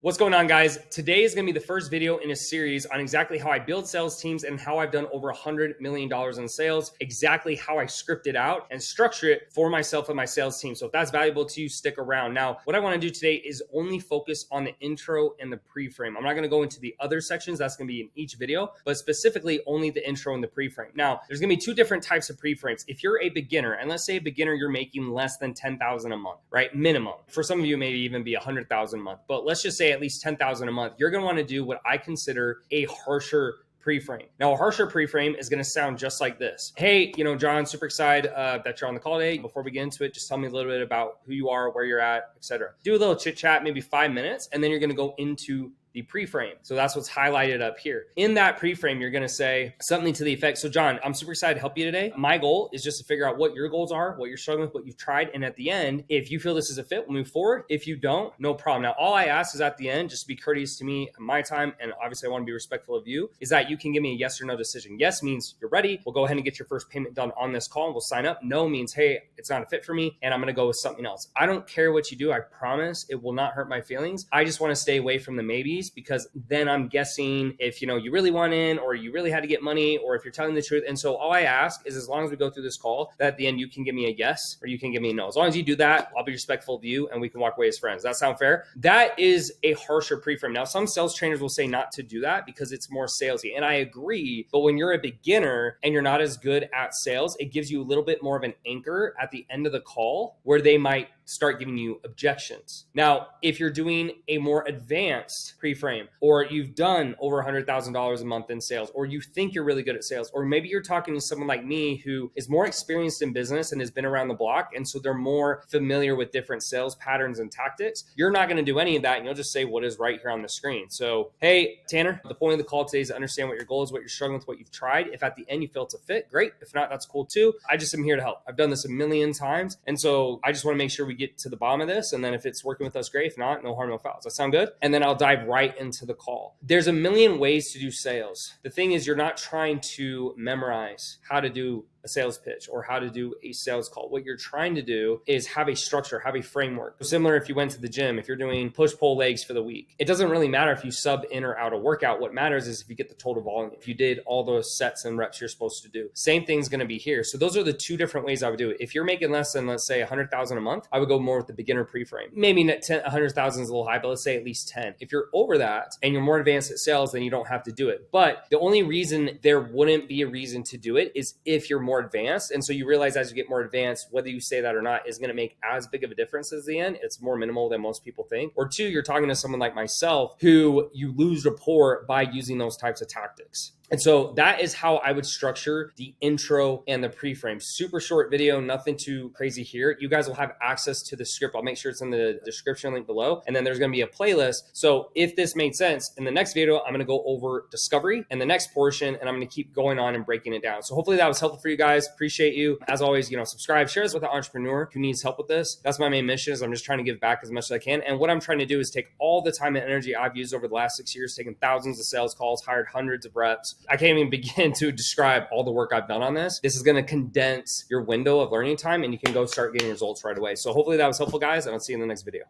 What's going on, guys? Today is going to be the first video in a series on exactly how I build sales teams and how I've done over $100 million in sales, exactly how I script it out and structure it for myself and my sales team. So if that's valuable to you, stick around. Now, what I want to do today is only focus on the intro and the pre-frame. I'm not going to go into the other sections. That's going to be in each video, but specifically only the intro and the pre-frame. Now, there's going to be two different types of pre-frames. If you're a beginner, and let's say a beginner, you're making less than $10,000 a month, right? Minimum. For some of you, maybe even be $100,000 a month, but let's just say at least $10,000 a month, you're going to want to do what I consider a harsher pre-frame. Now, a harsher pre-frame is going to sound just like this. Hey, John, super excited that you're on the call today. Before we get into it, just tell me a little bit about who you are, where you're at, etc. Do a little chit chat, maybe 5 minutes, and then you're going to go into the pre-frame. So that's what's highlighted up here. In that pre-frame, you're going to say something to the effect. So John, I'm super excited to help you today. My goal is just to figure out what your goals are, what you're struggling with, what you've tried. And at the end, if you feel this is a fit, we'll move forward. If you don't, no problem. Now, all I ask is at the end, just be courteous to me and my time. And obviously I want to be respectful of you, is that you can give me a yes or no decision. Yes means you're ready. We'll go ahead and get your first payment done on this call and we'll sign up. No means, hey, it's not a fit for me and I'm going to go with something else. I don't care what you do. I promise it will not hurt my feelings. I just want to stay away from the maybes, because then I'm guessing if you really want in, or you really had to get money, or if you're telling the truth. And so all I ask is, as long as we go through this call, that at the end you can give me a yes or you can give me a no. As long as you do that, I'll be respectful of you and we can walk away as friends. Does that sound fair? That is a harsher pre-frame. Now, some sales trainers will say not to do that because it's more salesy, and I agree. But when you're a beginner and you're not as good at sales, it gives you a little bit more of an anchor at the end of the call where they might start giving you objections. Now, if you're doing a more advanced pre-frame, or you've done over $100,000 a month in sales, or you think you're really good at sales, or maybe you're talking to someone like me who is more experienced in business and has been around the block, and so they're more familiar with different sales patterns and tactics, you're not going to do any of that, and you'll just say what is right here on the screen. So, hey, Tanner, the point of the call today is to understand what your goal is, what you're struggling with, what you've tried. If at the end you feel it's a fit, great. If not, that's cool too. I just am here to help. I've done this a million times, and so I just want to make sure we get to the bottom of this, and then if it's working with us, great. If not, no harm, no foul. Does that sound good? And then I'll dive right into the call. There's a million ways to do sales. The thing is, you're not trying to memorize how to do a sales pitch or how to do a sales call. What you're trying to do is have a structure, have a framework. Similar if you went to the gym, if you're doing push-pull legs for the week, it doesn't really matter if you sub in or out a workout. What matters is if you get the total volume, if you did all those sets and reps you're supposed to do. Same thing's going to be here. So those are the two different ways I would do it. If you're making less than, let's say, 100,000 a month, I would go more with the beginner pre-frame. Maybe 100,000 is a little high, but let's say at least 10. If you're over that and you're more advanced at sales, then you don't have to do it. But the only reason there wouldn't be a reason to do it is if you're more advanced. And so you realize as you get more advanced, whether you say that or not is going to make as big of a difference as the end. It's more minimal than most people think. Or two, you're talking to someone like myself who you lose rapport by using those types of tactics. And so that is how I would structure the intro and the pre-frame. Super short video, nothing too crazy here. You guys will have access to the script. I'll make sure it's in the description link below. And then there's going to be a playlist. So if this made sense, in the next video, I'm going to go over discovery and the next portion, and I'm going to keep going on and breaking it down. So hopefully that was helpful for you guys. Appreciate you. As always, subscribe, share this with an entrepreneur who needs help with this. That's my main mission, is I'm just trying to give back as much as I can. And what I'm trying to do is take all the time and energy I've used over the last 6 years, taking thousands of sales calls, hired hundreds of reps. I can't even begin to describe all the work I've done on this. This is going to condense your window of learning time, and you can go start getting results right away. So hopefully that was helpful, guys, and I'll see you in the next video.